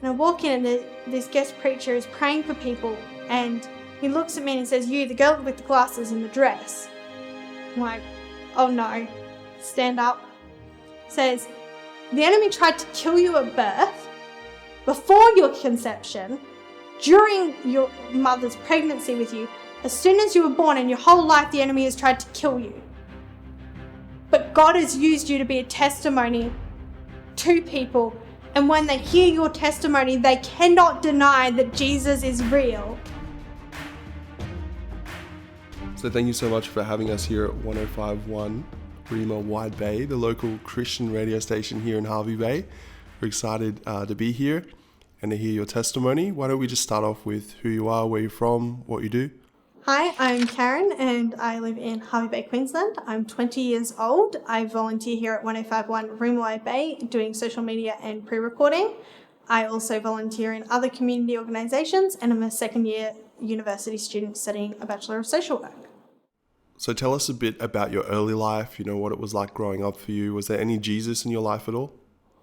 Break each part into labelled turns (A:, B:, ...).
A: And I walk in and this guest preacher is praying for people, and he looks at me and he says, "You, the girl with the glasses and the dress." I'm like, "Oh no." Stand up. Says, "The enemy tried to kill you at birth, before your conception, during your mother's pregnancy with you, as soon as you were born, and your whole life the enemy has tried to kill you. But God has used you to be a testimony to people, and when they hear your testimony, they cannot deny that Jesus is real."
B: So thank you so much for having us here at 105.1 Rima Wide Bay, the local Christian radio station here in Harvey Bay. We're excited to be here and to hear your testimony. Why don't we just start off with who you are, where you're from, what you do?
A: Hi, I'm Karen and I live in Harvey Bay, Queensland. I'm 20 years old. I volunteer here at 105.1 Rima Wide Bay doing social media and pre-recording. I also volunteer in other community organisations, and I'm a second year university student studying a Bachelor of Social Work.
B: So tell us a bit about your early life, what it was like growing up for you. Was there any Jesus in your life at all?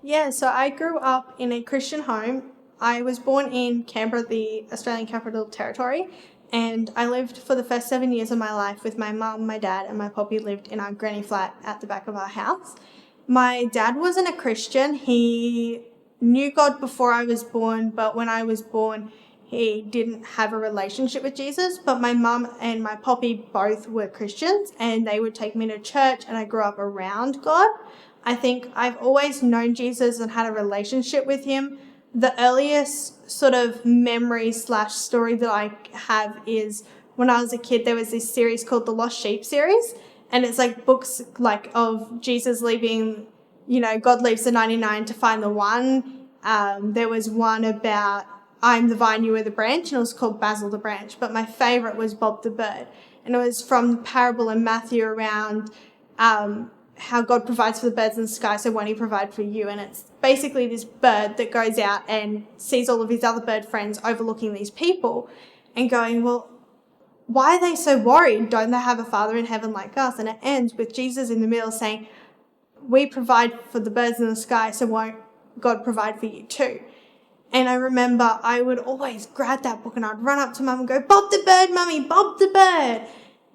A: Yeah, so I grew up in a Christian home. I was born in Canberra, the Australian Capital Territory, and I lived for the first 7 years of my life with my mum, my dad, and my poppy lived in our granny flat at the back of our house. My dad wasn't a Christian. He knew God before I was born, but when I was born, he didn't have a relationship with Jesus. But my mum and my poppy both were Christians, and they would take me to church, and I grew up around God. I think I've always known Jesus and had a relationship with him. The earliest sort of memory / story that I have is when I was a kid, there was this series called the Lost Sheep series, and it's like books like of Jesus leaving, God leaves the 99 to find the one. There was one about I'm the vine, you are the branch, and it was called Basil the Branch. But my favourite was Bob the Bird, and it was from the parable in Matthew around how God provides for the birds in the sky, so won't he provide for you? And it's basically this bird that goes out and sees all of his other bird friends overlooking these people and going, well, why are they so worried? Don't they have a Father in heaven like us? And it ends with Jesus in the middle saying, we provide for the birds in the sky, so won't God provide for you too? And I remember I would always grab that book and I'd run up to Mum and go, Bob the Bird, Mummy, Bob the Bird.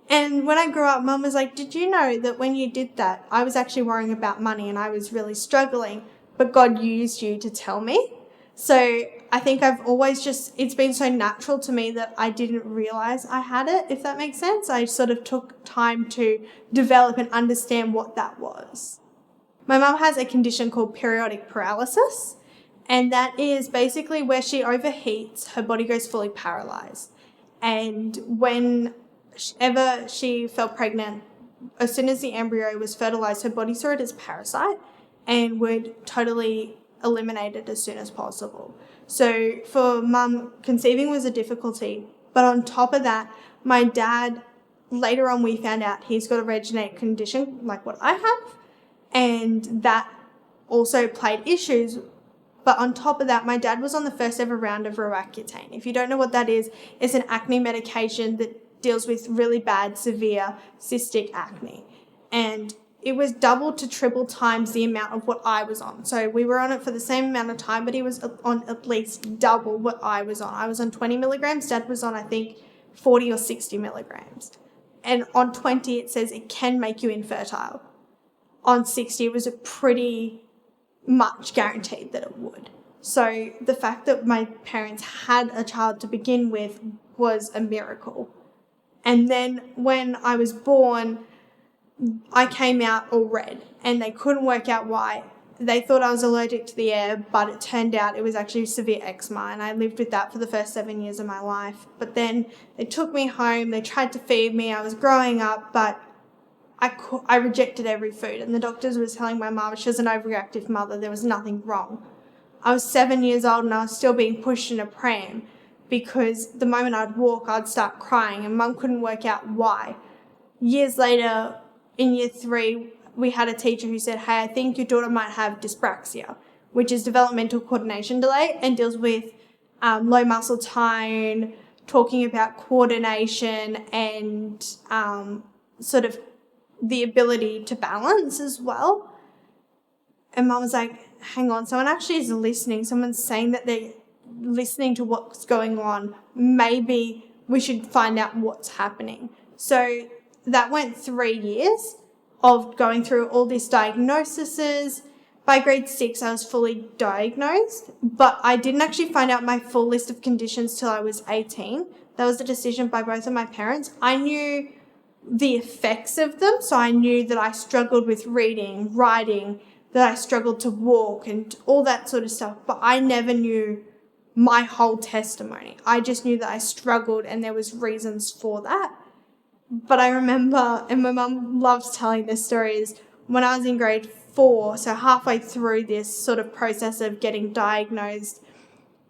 A: And when I grew up, Mum was like, did you know that when you did that, I was actually worrying about money and I was really struggling, but God used you to tell me? So I think I've always it's been so natural to me that I didn't realise I had it, if that makes sense. I sort of took time to develop and understand what that was. My mum has a condition called periodic paralysis, and that is basically where she overheats, her body goes fully paralysed. And whenever she fell pregnant, as soon as the embryo was fertilised, her body saw it as parasite and would totally eliminate it as soon as possible. So for Mum, conceiving was a difficulty. But on top of that, my dad, later on we found out he's got a rare genetic condition like what I have, and that also played issues. But on top of that, my dad was on the first ever round of Roaccutane. If you don't know what that is, it's an acne medication that deals with really bad, severe cystic acne. And it was double to triple times the amount of what I was on. So we were on it for the same amount of time, but he was on at least double what I was on. I was on 20 milligrams. Dad was on, I think, 40 or 60 milligrams. And on 20, it says it can make you infertile. On 60, it was a pretty much guaranteed that it would. So the fact that my parents had a child to begin with was a miracle. And then when I was born, I came out all red and they couldn't work out why. They thought I was allergic to the air, but it turned out it was actually severe eczema, and I lived with that for the first 7 years of my life. But then they took me home, they tried to feed me, I was growing up, but I rejected every food, and the doctors was telling my mum she was an overreactive mother, there was nothing wrong. I was 7 years old and I was still being pushed in a pram because the moment I'd walk, I'd start crying, and Mum couldn't work out why. Years later, in year 3, we had a teacher who said, hey, I think your daughter might have dyspraxia, which is developmental coordination delay and deals with low muscle tone, talking about coordination and sort of the ability to balance as well. And Mum was like, hang on, someone actually is listening. Someone's saying that they're listening to what's going on. Maybe we should find out what's happening. So that went 3 years of going through all these diagnoses. By grade 6, I was fully diagnosed, but I didn't actually find out my full list of conditions till I was 18. That was a decision by both of my parents. I knew the effects of them, so I knew that I struggled with reading, writing, that I struggled to walk and all that sort of stuff, but I never knew my whole testimony. I just knew that I struggled and there was reasons for that. But I remember, and my mum loves telling this story, is when I was in grade 4, so halfway through this sort of process of getting diagnosed,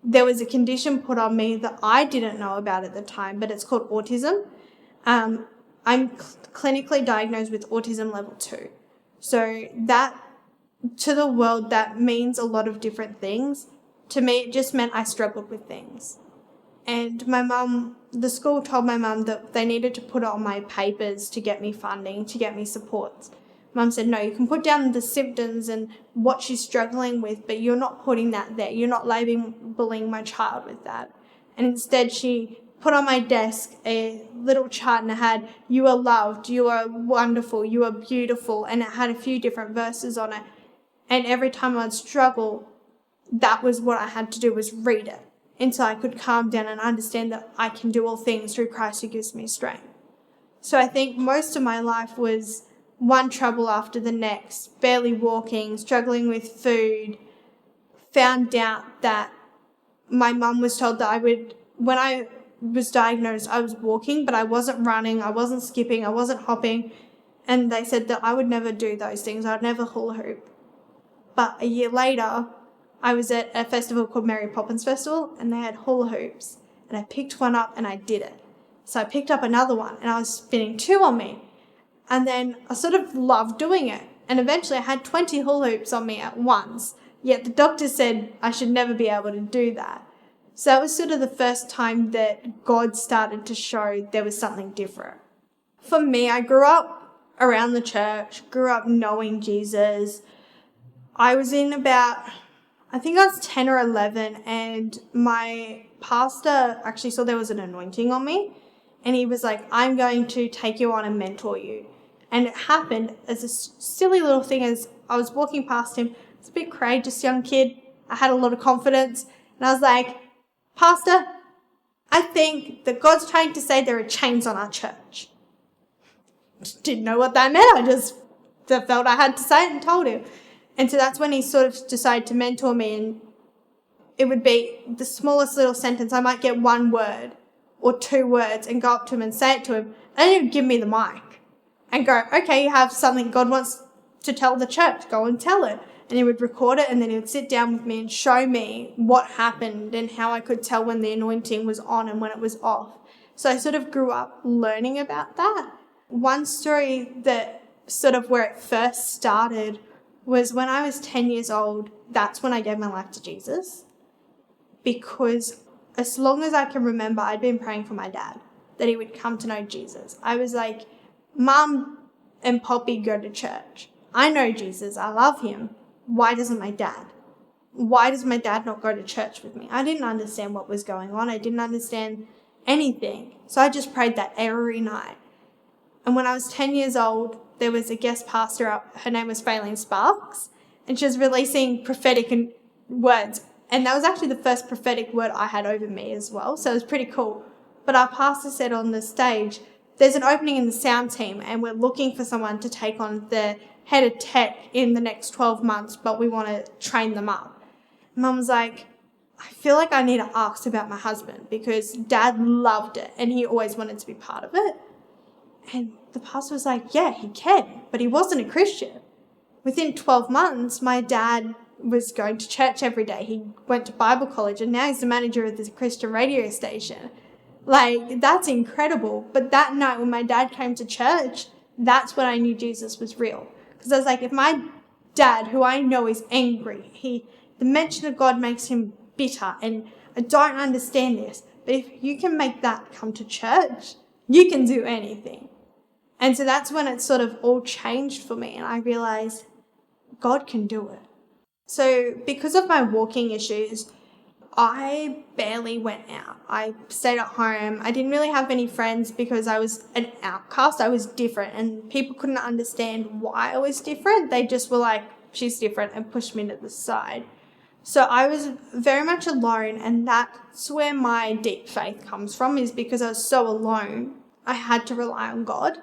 A: there was a condition put on me that I didn't know about at the time, but it's called autism. I'm clinically diagnosed with autism level 2. So that, to the world, that means a lot of different things. To me, it just meant I struggled with things. And my mum, the school told my mum that they needed to put it on my papers to get me funding, to get me support. Mum said, no, you can put down the symptoms and what she's struggling with, but you're not putting that there. You're not labeling my child with that. And instead she put on my desk a little chart and it had, you are loved, you are wonderful, you are beautiful. And it had a few different verses on it. And every time I'd struggle, that was what I had to do, was read it until I could calm down and understand that I can do all things through Christ who gives me strength. So I think most of my life was one trouble after the next, barely walking, struggling with food. Found out that my mum was told that when I was diagnosed, I was walking, but I wasn't running, I wasn't skipping, I wasn't hopping. And they said that I would never do those things. I'd never hula hoop. But a year later, I was at a festival called Mary Poppins Festival, and they had hula hoops. And I picked one up and I did it. So I picked up another one and I was spinning 2 on me. And then I sort of loved doing it. And eventually I had 20 hula hoops on me at once. Yet the doctor said I should never be able to do that. So that was sort of the first time that God started to show there was something different. For me, I grew up around the church, grew up knowing Jesus. I was in about, I think I was 10 or 11, and my pastor actually saw there was an anointing on me. And he was like, I'm going to take you on and mentor you. And it happened as a silly little thing as I was walking past him. I was a bit courageous young kid. I had a lot of confidence. And I was like, Pastor, I think that God's trying to say there are chains on our church. Didn't know what that meant. I just felt I had to say it and told him. And so that's when he sort of decided to mentor me. And it would be the smallest little sentence. I might get 1 word or 2 words and go up to him and say it to him. And then he would give me the mic and go, okay, you have something God wants to tell the church. Go and tell it. And he would record it, and then he would sit down with me and show me what happened and how I could tell when the anointing was on and when it was off. So I sort of grew up learning about that. One story that sort of where it first started was when I was 10 years old. That's when I gave my life to Jesus, because as long as I can remember, I'd been praying for my dad that he would come to know Jesus. I was like, Mum and Poppy go to church. I know Jesus. I love him. Why doesn't my dad? Why does my dad not go to church with me? I didn't understand what was going on. I didn't understand anything. So I just prayed that every night. And when I was 10 years old, there was a guest pastor up. Her name was Faylene Sparks. And she was releasing prophetic words. And that was actually the first prophetic word I had over me as well. So it was pretty cool. But our pastor said on the stage, there's an opening in the sound team and we're looking for someone to take on the head of tech in the next 12 months, but we want to train them up. Mum was like, I feel like I need to ask about my husband because Dad loved it and he always wanted to be part of it. And the pastor was like, yeah, he can, but he wasn't a Christian. Within 12 months, my dad was going to church every day. He went to Bible college and now he's the manager of this Christian radio station. Like, that's incredible. But that night when my dad came to church, that's when I knew Jesus was real. Because I was like, if my dad, who I know is angry, the mention of God makes him bitter, and I don't understand this, but if you can make that come to church, you can do anything. And so that's when it sort of all changed for me, and I realized God can do it. So because of my walking issues, I barely went out. I stayed at home. I didn't really have any friends because I was an outcast. I was different, and people couldn't understand why I was different. They just were like, she's different, and pushed me to the side. So I was very much alone, and that's where my deep faith comes from, is because I was so alone. I had to rely on God.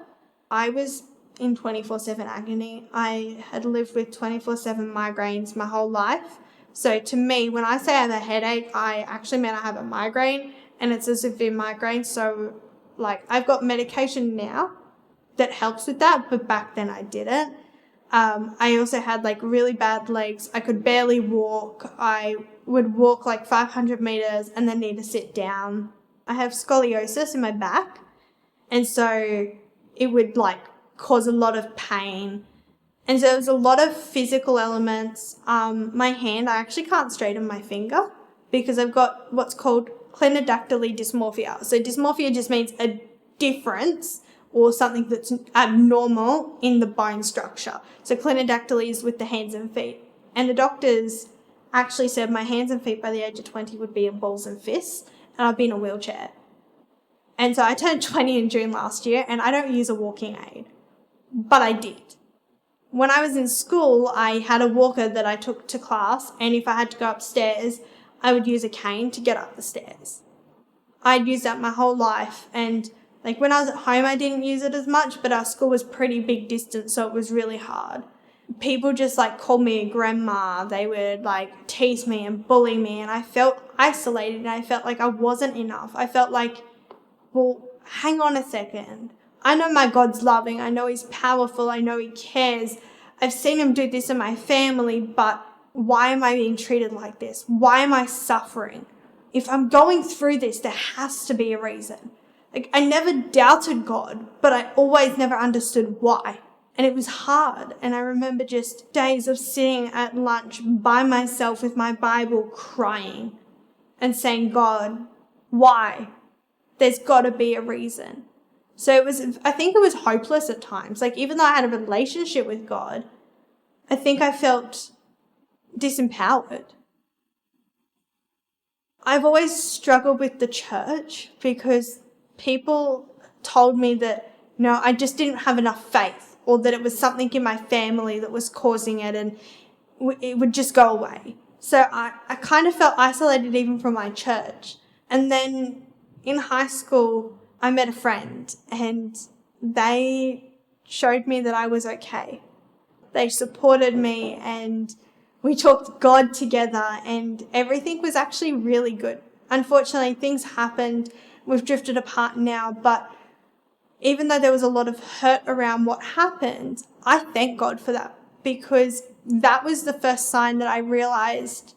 A: I was in 24/7 agony. I had lived with 24/7 migraines my whole life. So to me, when I say I have a headache, I actually mean I have a migraine, and it's a severe migraine. So like, I've got medication now that helps with that, but back then I didn't. I also had like really bad legs. I could barely walk. I would walk like 500 meters and then need to sit down. I have scoliosis in my back, and so it would like cause a lot of pain. And so there's a lot of physical elements. My hand, I actually can't straighten my finger because I've got what's called clinodactyly dysmorphia. So dysmorphia just means a difference or something that's abnormal in the bone structure. So clinodactyly is with the hands and feet. And the doctors actually said my hands and feet by the age of 20 would be in balls and fists, and I'd be in a wheelchair. And so I turned 20 in June last year, and I don't use a walking aid, but I did. When I was in school, I had a walker that I took to class, and if I had to go upstairs, I would use a cane to get up the stairs. I'd used that my whole life, and like when I was at home, I didn't use it as much, but our school was pretty big distance, so it was really hard. People just like called me a grandma. They would like tease me and bully me, and I felt isolated, and I felt like I wasn't enough. I felt like, well, hang on a second. I know my God's loving. I know he's powerful. I know he cares. I've seen him do this in my family, but why am I being treated like this? Why am I suffering? If I'm going through this, there has to be a reason. Like, I never doubted God, but I always never understood why. And it was hard. And I remember just days of sitting at lunch by myself with my Bible crying and saying, God, why? There's got to be a reason. So I think it was hopeless at times. Like, even though I had a relationship with God, I think I felt disempowered. I've always struggled with the church because people told me that, I just didn't have enough faith, or that it was something in my family that was causing it and it would just go away. So I kind of felt isolated even from my church. And then in high school, I met a friend, and they showed me that I was okay. They supported me, and we talked God together, and everything was actually really good. Unfortunately, things happened. We've drifted apart now, but even though there was a lot of hurt around what happened, I thank God for that, because that was the first sign that I realized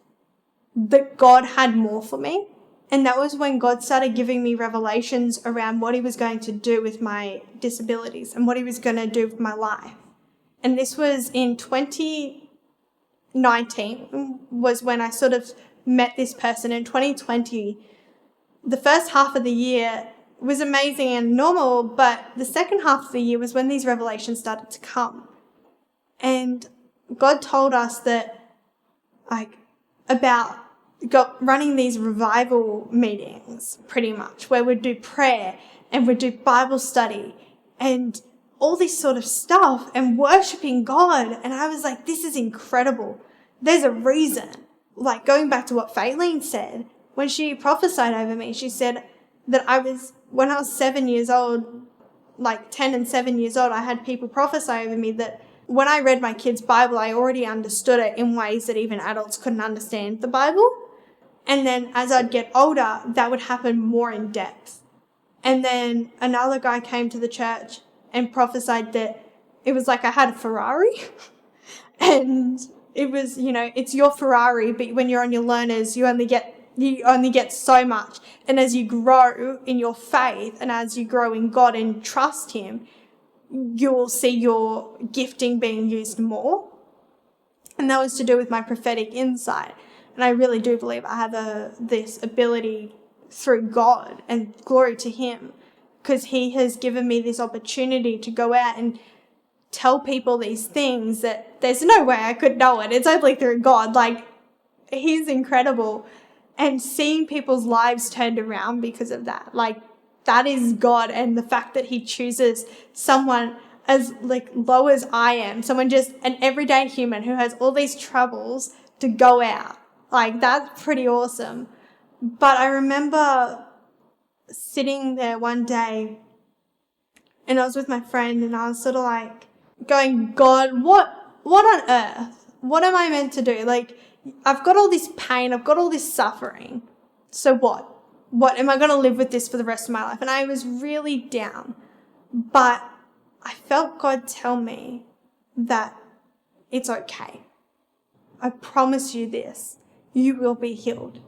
A: that God had more for me. And that was when God started giving me revelations around what he was going to do with my disabilities and what he was going to do with my life. And this was in 2019 was when I sort of met this person. In 2020, the first half of the year was amazing and normal, but the second half of the year was when these revelations started to come. And God told us that, about running these revival meetings, pretty much, where we'd do prayer and we'd do Bible study and all this sort of stuff and worshiping God. And I was like, this is incredible. There's a reason. Like, going back to what Faylene said, when she prophesied over me, she said that when I was 7 years old, like 10 and 7 years old, I had people prophesy over me that when I read my kids' Bible, I already understood it in ways that even adults couldn't understand the Bible. And then as I'd get older, that would happen more in depth. And then another guy came to the church and prophesied that it was like I had a Ferrari. And it was, it's your Ferrari, but when you're on your learners, you only get so much. And as you grow in your faith and as you grow in God and trust him, you'll see your gifting being used more. And that was to do with my prophetic insight. And I really do believe I have this ability through God, and glory to him, because he has given me this opportunity to go out and tell people these things that there's no way I could know it. It's only through God. Like, he's incredible. And seeing people's lives turned around because of that. Like, that is God. And the fact that he chooses someone as like low as I am, someone just an everyday human who has all these troubles to go out. Like, that's pretty awesome. But I remember sitting there one day and I was with my friend and I was sort of like going, God, what on earth? What am I meant to do? Like, I've got all this pain, I've got all this suffering. So what? What am I going to live with this for the rest of my life? And I was really down. But I felt God tell me that it's okay. I promise you this. You will be healed.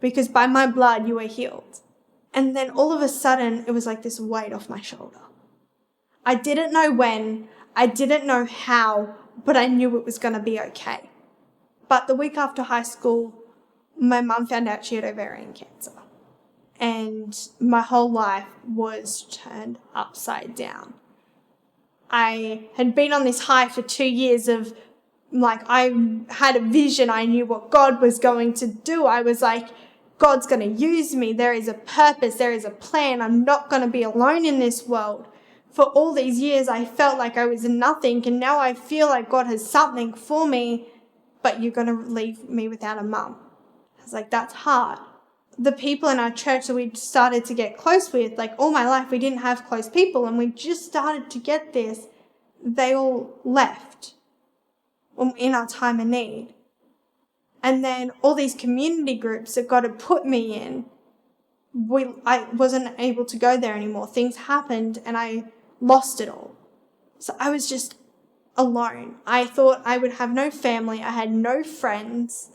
A: Because by my blood you are healed. And then all of a sudden it was like this weight off my shoulder. I didn't know when, I didn't know how, but I knew it was going to be okay. But the week after high school, my mum found out she had ovarian cancer. And my whole life was turned upside down. I had been on this high for 2 years of, like, I had a vision. I knew what God was going to do. I was like, God's going to use me. There is a purpose. There is a plan. I'm not going to be alone in this world. For all these years, I felt like I was nothing. And now I feel like God has something for me, but you're going to leave me without a mum. I was like, that's hard. The people in our church that we started to get close with, like all my life we didn't have close people and we just started to get this, they all left in our time of need. And then all these community groups that God had put me in, I wasn't able to go there anymore. Things happened and I lost it all. So I was just alone. I thought I would have no family. I had no friends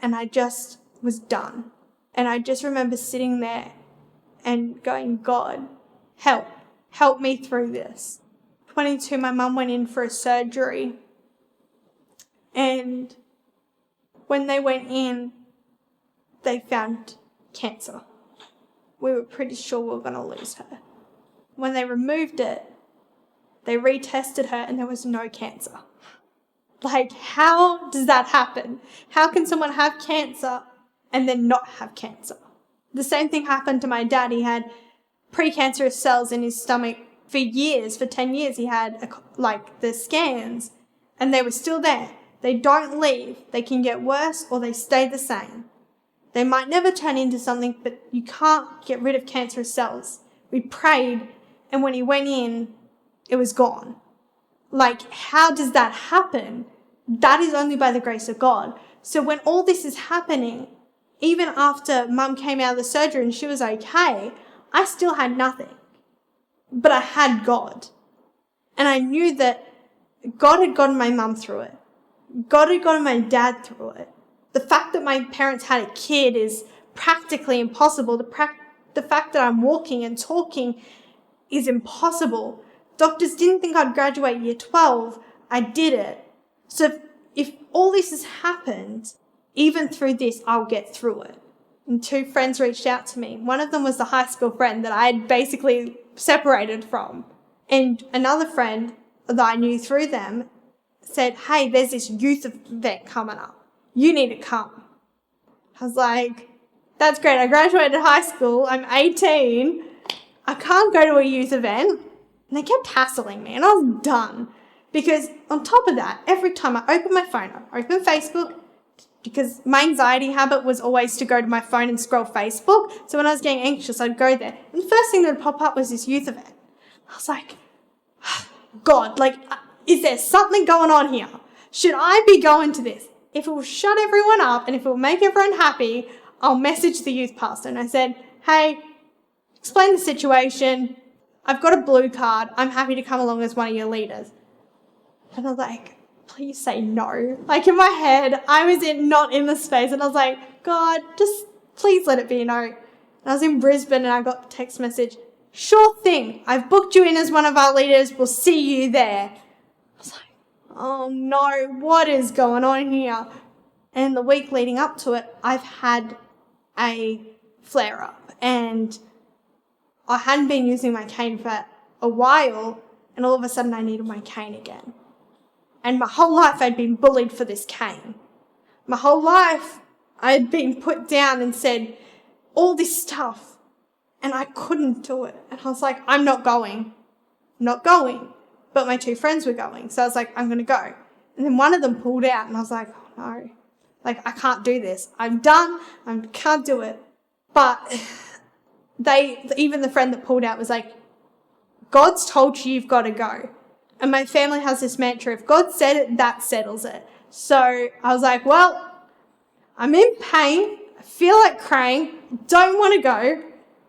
A: and I just was done. And I just remember sitting there and going, God, help me through this. 22, my mum went in for a surgery. And when they went in, they found cancer. We were pretty sure we were going to lose her. When they removed it, they retested her and there was no cancer. Like, how does that happen? How can someone have cancer and then not have cancer? The same thing happened to my dad. He had precancerous cells in his stomach for years. For 10 years, he had the scans and they were still there. They don't leave. They can get worse or they stay the same. They might never turn into something, but you can't get rid of cancerous cells. We prayed, and when he went in, it was gone. Like, how does that happen? That is only by the grace of God. So when all this is happening, even after Mum came out of the surgery and she was okay, I still had nothing. But I had God. And I knew that God had gotten my mum through it. God had gotten my dad through it. The fact that my parents had a kid is practically impossible. The fact that I'm walking and talking is impossible. Doctors didn't think I'd graduate year 12. I did it. So if all this has happened, even through this, I'll get through it. And 2 friends reached out to me. One of them was the high school friend that I had basically separated from. And another friend that I knew through them said, hey, there's this youth event coming up. You need to come. I was like, that's great. I graduated high school. I'm 18. I can't go to a youth event. And they kept hassling me and I was done. Because on top of that, every time I open my phone, I open Facebook, because my anxiety habit was always to go to my phone and scroll Facebook. So when I was getting anxious, I'd go there. And the first thing that would pop up was this youth event. I was like, God, is there something going on here? Should I be going to this? If it will shut everyone up and if it will make everyone happy, I'll message the youth pastor. And I said, hey, explain the situation. I've got a blue card. I'm happy to come along as one of your leaders. And I was like, please say no. Like, in my head, I was not in the space. And I was like, God, just please let it be no. And I was in Brisbane and I got the text message, sure thing. I've booked you in as one of our leaders. We'll see you there. I was like, oh no, what is going on here? And the week leading up to it, I've had a flare-up. And I hadn't been using my cane for a while, And all of a sudden I needed my cane again. And my whole life I'd been bullied for this cane. My whole life I had been put down and said all this stuff. And I couldn't do it. And I was like, I'm not going. I'm not going. But my two friends were going. So I was like, I'm going to go. And then one of them pulled out and I was like, oh no. Like, I can't do this. I'm done. I can't do it. But even the friend that pulled out was like, God's told you you've got to go. And my family has this mantra, if God said it, that settles it. So I was like, well, I'm in pain. I feel like crying. Don't want to go.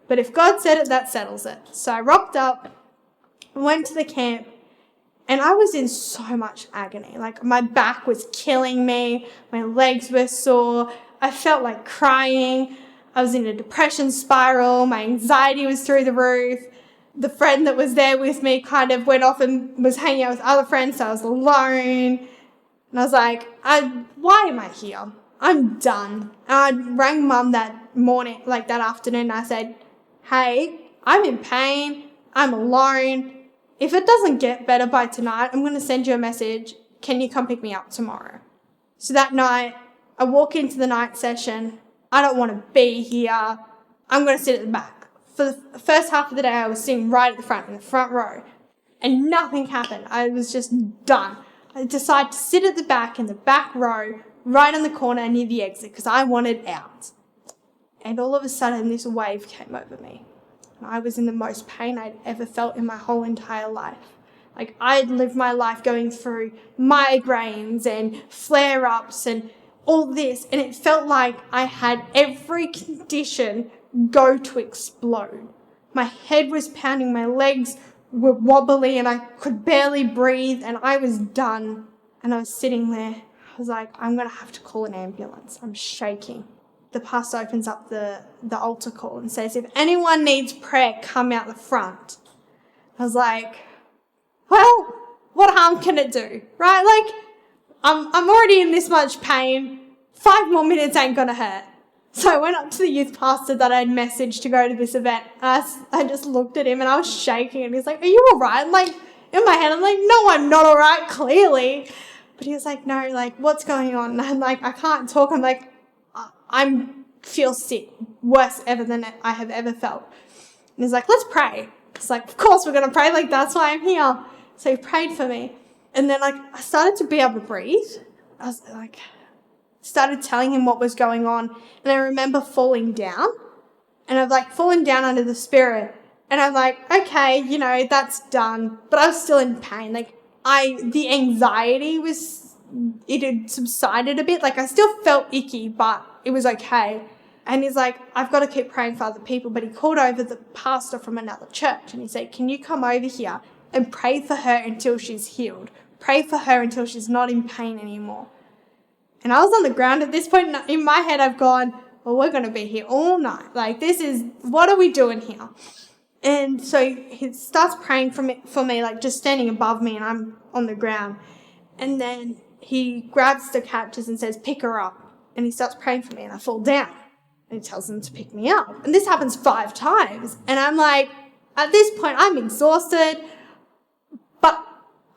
A: But if God said it, that settles it. So I rocked up, went to the camp, and I was in so much agony. Like, my back was killing me. My legs were sore. I felt like crying. I was in a depression spiral. My anxiety was through the roof. The friend that was there with me kind of went off and was hanging out with other friends, so I was alone. And I was like, why am I here? I'm done. And I rang Mum that morning, like that afternoon, and I said, hey, I'm in pain. I'm alone. If it doesn't get better by tonight, I'm going to send you a message. Can you come pick me up tomorrow? So that night, I walk into the night session. I don't want to be here. I'm going to sit at the back. For the first half of the day, I was sitting right at the front, in the front row. And nothing happened. I was just done. I decided to sit at the back, in the back row, right on the corner near the exit, because I wanted out. And all of a sudden, this wave came over me. I was in the most pain I'd ever felt in my whole entire life. Like, I'd lived my life going through migraines and flare-ups and all this, and it felt like I had every condition go to explode. My head was pounding, my legs were wobbly, and I could barely breathe, and I was done. And I was sitting there. I was like, I'm going to have to call an ambulance. I'm shaking. The pastor opens up the altar call and says, if anyone needs prayer, come out the front. I was like, well, what harm can it do, right? Like, I'm already in this much pain. 5 more minutes ain't going to hurt. So I went up to the youth pastor that I'd messaged to go to this event. And I just looked at him and I was shaking. And he's like, are you all right? Like, in my head, I'm like, no, I'm not all right, clearly. But he was like, no, like, what's going on? And I'm like, I can't talk. I'm like, I feel sick, worse ever than I have ever felt. And he's like, let's pray. It's like, of course we're going to pray. Like, that's why I'm here. So he prayed for me. And then, like, I started to be able to breathe. I was like, started telling him what was going on. And I remember falling down. And I've, like, fallen down under the Spirit. And I'm like, okay, you know, that's done. But I was still in pain. Like, the anxiety it had subsided a bit. Like, I still felt icky, but it was okay. And he's like, I've got to keep praying for other people. But he called over the pastor from another church and he said, can you come over here and pray for her until she's healed? Pray for her until she's not in pain anymore. And I was on the ground at this point. In my head, I've gone, well, we're going to be here all night. Like, what are we doing here? And so he starts praying for me, like just standing above me, and I'm on the ground. And then he grabs the captors and says, pick her up. And he starts praying for me, and I fall down. And he tells them to pick me up. And this happens 5 times. And I'm like, at this point, I'm exhausted. But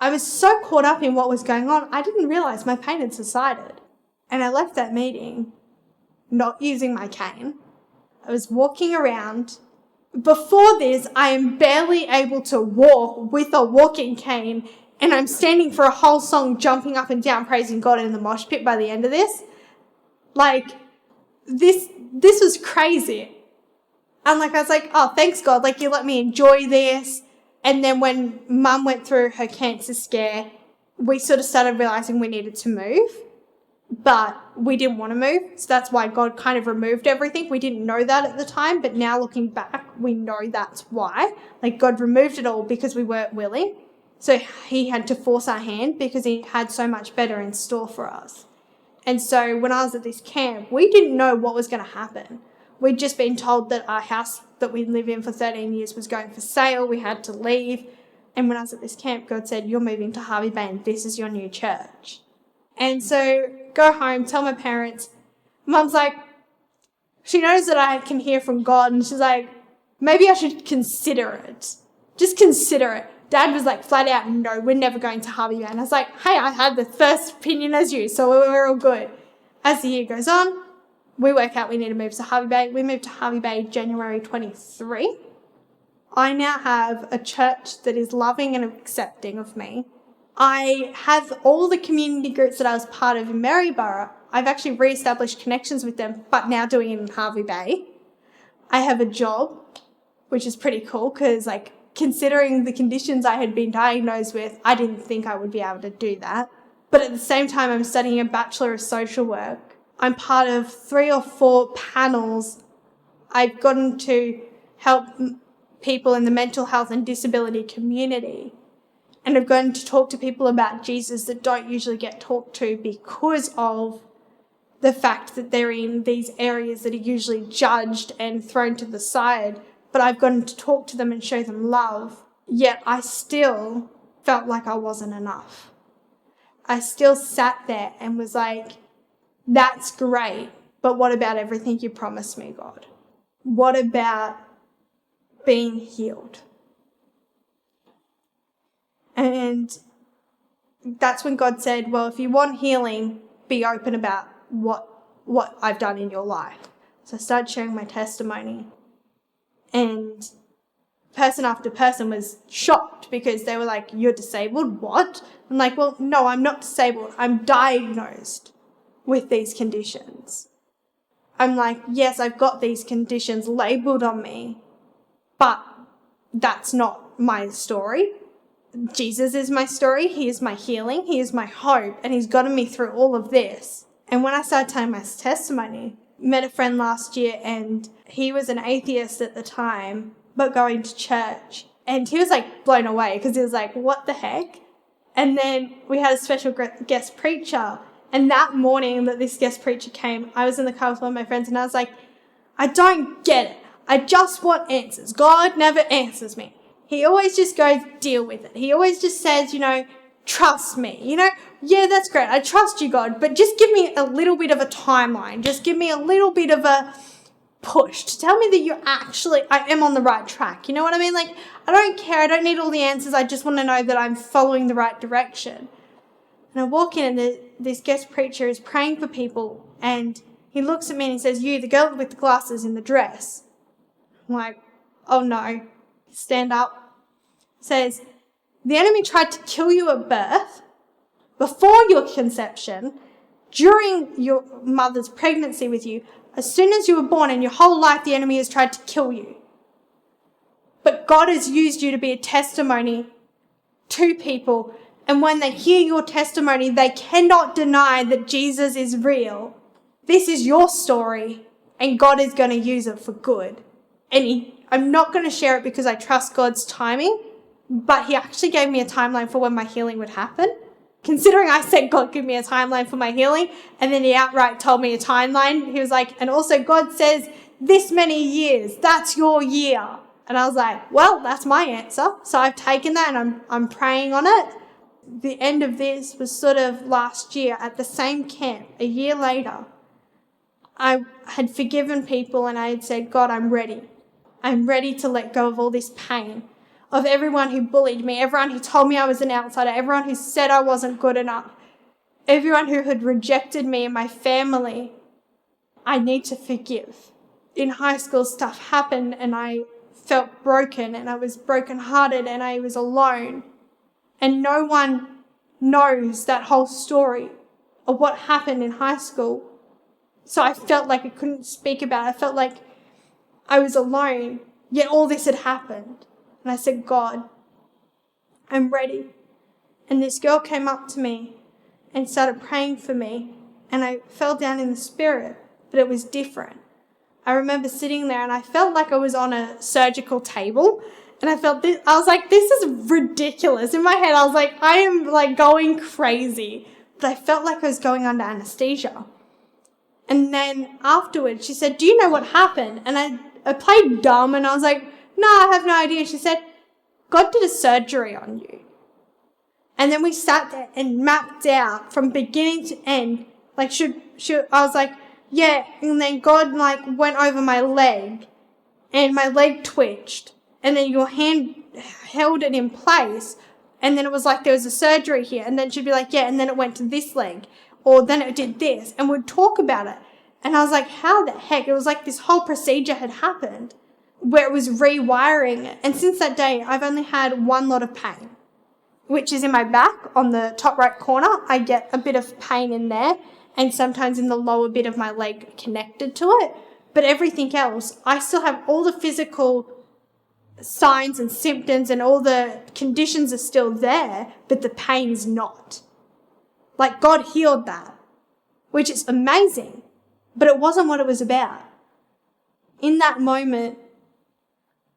A: I was so caught up in what was going on, I didn't realize my pain had subsided. And I left that meeting not using my cane. I was walking around. Before this, I am barely able to walk with a walking cane, and I'm standing for a whole song jumping up and down praising God in the mosh pit by the end of this. Like, this was crazy. And like, I was like, oh, thanks God, like you let me enjoy this. And then when Mum went through her cancer scare, we sort of started realising we needed to move. But we didn't want to move, so that's why God kind of removed everything. We didn't know that at the time, but now looking back, we know that's why. Like, God removed it all because we weren't willing. So he had to force our hand because he had so much better in store for us. And so when I was at this camp, we didn't know what was going to happen. We'd just been told that our house that we'd lived in for 13 years was going for sale. We had to leave. And when I was at this camp, God said, you're moving to Harvey Bay and this is your new church. And so go home, tell my parents. Mum's like, she knows that I can hear from God, and she's like, maybe I should consider it. Just consider it. Dad was like flat out, no, we're never going to Harvey Bay. And I was like, hey, I had the first opinion as you, so we're all good. As the year goes on, we work out we need to move to Harvey Bay. We moved to Harvey Bay January 23. I now have a church that is loving and accepting of me. I have all the community groups that I was part of in Maryborough. I've actually re-established connections with them, but now doing it in Harvey Bay. I have a job, which is pretty cool because, like, considering the conditions I had been diagnosed with, I didn't think I would be able to do that. But at the same time, I'm studying a Bachelor of Social Work. I'm part of 3 or 4 panels. I've gotten to help people in the mental health and disability community. And I've gotten to talk to people about Jesus that don't usually get talked to because of the fact that they're in these areas that are usually judged and thrown to the side. But I've gotten to talk to them and show them love. Yet I still felt like I wasn't enough. I still sat there and was like, that's great, but what about everything you promised me, God? What about being healed? And that's when God said, well, if you want healing, be open about what I've done in your life. So I started sharing my testimony. And person after person was shocked because they were like, you're disabled? What? I'm like, well, no, I'm not disabled. I'm diagnosed with these conditions. I'm like, yes, I've got these conditions labelled on me, but that's not my story. Jesus is my story. He is my healing. He is my hope. And he's gotten me through all of this. And when I started telling my testimony, met a friend last year and he was an atheist at the time, but going to church. And he was like blown away because he was like, what the heck? And then we had a special guest preacher. And that morning that this guest preacher came, I was in the car with one of my friends and I was like, I don't get it. I just want answers. God never answers me. He always just goes, deal with it. He always just says, trust me. Yeah, that's great. I trust you, God, but just give me a little bit of a timeline. Just give me a little bit of a push to tell me that I am on the right track. You know what I mean? Like, I don't care. I don't need all the answers. I just want to know that I'm following the right direction. And I walk in and this guest preacher is praying for people and he looks at me and he says, you, the girl with the glasses in the dress. I'm like, oh no. Stand up. Says, the enemy tried to kill you at birth, before your conception, during your mother's pregnancy with you, as soon as you were born, and your whole life the enemy has tried to kill you. But God has used you to be a testimony to people, and when they hear your testimony, they cannot deny that Jesus is real. This is your story, and God is going to use it for good. And I'm not going to share it because I trust God's timing, but he actually gave me a timeline for when my healing would happen. Considering I said, God, give me a timeline for my healing, and then he outright told me a timeline. He was like, and also God says, this many years, that's your year. And I was like, well, that's my answer. So I've taken that and I'm praying on it. The end of this was sort of last year at the same camp, a year later. I had forgiven people and I had said, God, I'm ready. I'm ready to let go of all this pain, of everyone who bullied me, everyone who told me I was an outsider, everyone who said I wasn't good enough, everyone who had rejected me and my family. I need to forgive. In high school, stuff happened and I felt broken and I was brokenhearted and I was alone. And no one knows that whole story of what happened in high school. So I felt like I couldn't speak about it. I felt like I was alone, yet all this had happened. And I said, God, I'm ready. And this girl came up to me and started praying for me. And I fell down in the spirit, but it was different. I remember sitting there and I felt like I was on a surgical table. And I was like, this is ridiculous. In my head, I was like, I am like going crazy. But I felt like I was going under anesthesia. And then afterwards, she said, do you know what happened? And I played dumb and I was like, no, I have no idea. She said, God did a surgery on you. And then we sat there and mapped out from beginning to end. Like, I was like, yeah. And then God went over my leg and my leg twitched. And then your hand held it in place. And then it was like there was a surgery here. And then she'd be like, yeah, and then it went to this leg. Or then it did this. And we'd talk about it. And I was like, how the heck? It was like this whole procedure had happened where it was rewiring it. And since that day, I've only had one lot of pain, which is in my back on the top right corner. I get a bit of pain in there and sometimes in the lower bit of my leg connected to it. But everything else, I still have all the physical signs and symptoms and all the conditions are still there, but the pain's not. Like God healed that, which is amazing, but it wasn't what it was about. In that moment,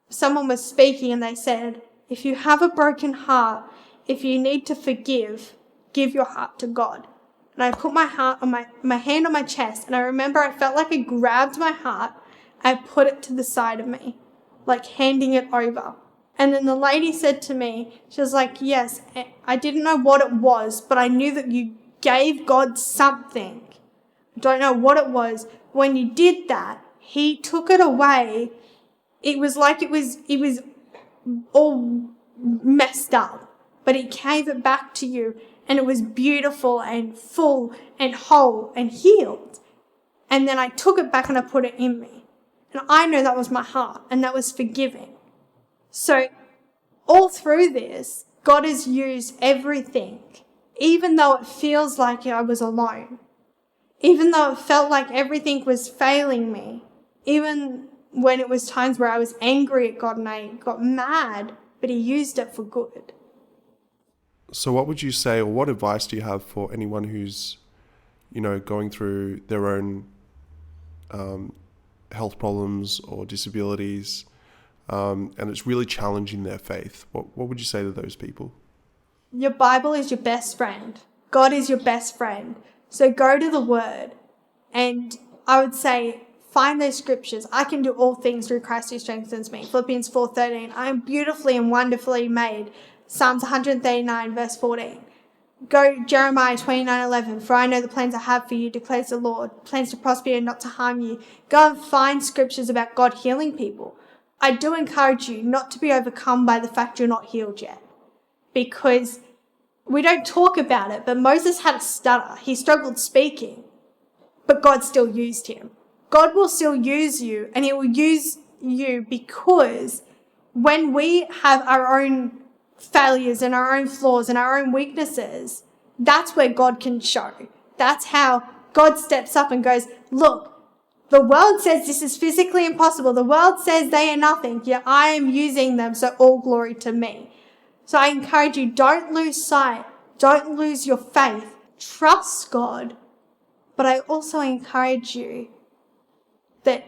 A: someone was speaking and they said, if you have a broken heart, if you need to forgive, give your heart to God. And I put my heart on my hand on my chest, and I remember I felt like I grabbed my heart, I put it to the side of me, like handing it over. And then the lady said to me, she was like, yes, I didn't know what it was, but I knew that you gave God something. I don't know what it was. When you did that, he took it away. It was like it was all messed up, but he gave it back to you, and it was beautiful and full and whole and healed. And then I took it back and I put it in me. And I know that was my heart, and that was forgiving. So all through this, God has used everything, even though it feels like I was alone, even though it felt like everything was failing me, even when it was times where I was angry at God and I got mad, but he used it for good.
B: So what would you say, or what advice do you have for anyone who's, going through their own health problems or disabilities, and it's really challenging their faith? What would you say to those people?
A: Your Bible is your best friend. God is your best friend. So go to the Word, and I would say find those scriptures. I can do all things through Christ who strengthens me. Philippians 4:13. I am beautifully and wonderfully made. Psalms 139 verse 14. Go Jeremiah 29:11. For I know the plans I have for you, declares the Lord, plans to prosper you and not to harm you. Go and find scriptures about God healing people. I do encourage you not to be overcome by the fact you're not healed yet, because we don't talk about it, but Moses had a stutter. He struggled speaking, but God still used him. God will still use you, and he will use you because when we have our own failures and our own flaws and our own weaknesses, that's where God can show. That's how God steps up and goes, look, the world says this is physically impossible. The world says they are nothing, yet I am using them, so all glory to me. So I encourage you, don't lose sight. Don't lose your faith. Trust God. But I also encourage you that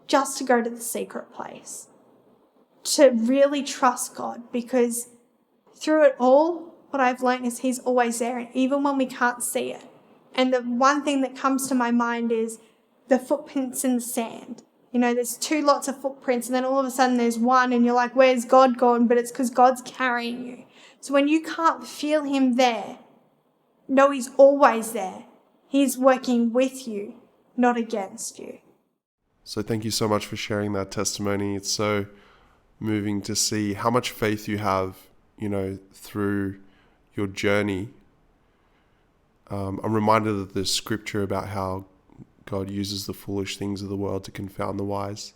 A: just to go to the secret place, to really trust God, because through it all, what I've learned is he's always there, and even when we can't see it. And the one thing that comes to my mind is the footprints in the sand. There's two lots of footprints, and then all of a sudden there's one, and you're like, where's God gone? But it's because God's carrying you. So when you can't feel him there, know he's always there. He's working with you, not against you.
B: So thank you so much for sharing that testimony. It's so moving to see how much faith you have, through your journey. I'm reminded of the scripture about how God uses the foolish things of the world to confound the wise.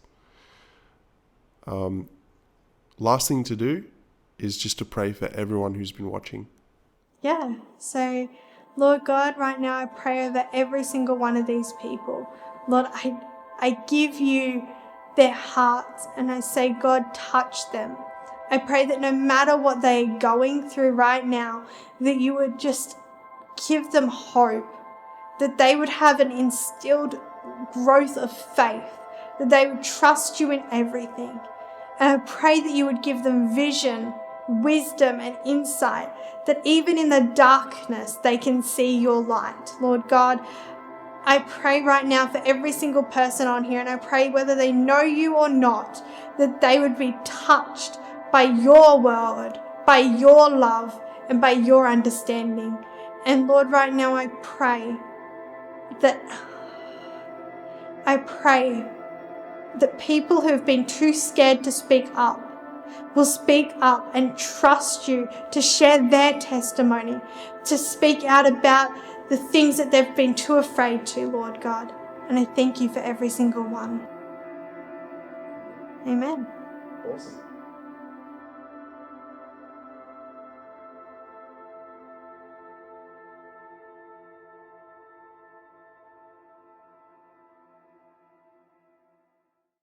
B: Last thing to do is just to pray for everyone who's been watching.
A: Yeah, so Lord God, right now I pray over every single one of these people. Lord, I give you their hearts and I say, God, touch them. I pray that no matter what they're going through right now, that you would just give them hope, that they would have an instilled growth of faith, that they would trust you in everything. And I pray that you would give them vision, wisdom, and insight, that even in the darkness, they can see your light. Lord God, I pray right now for every single person on here, and I pray whether they know you or not, that they would be touched by your word, by your love, and by your understanding. And Lord, right now I pray that people who have been too scared to speak up, will speak up and trust you to share their testimony, to speak out about the things that they've been too afraid to, Lord God. And I thank you for every single one. Amen.
B: Awesome.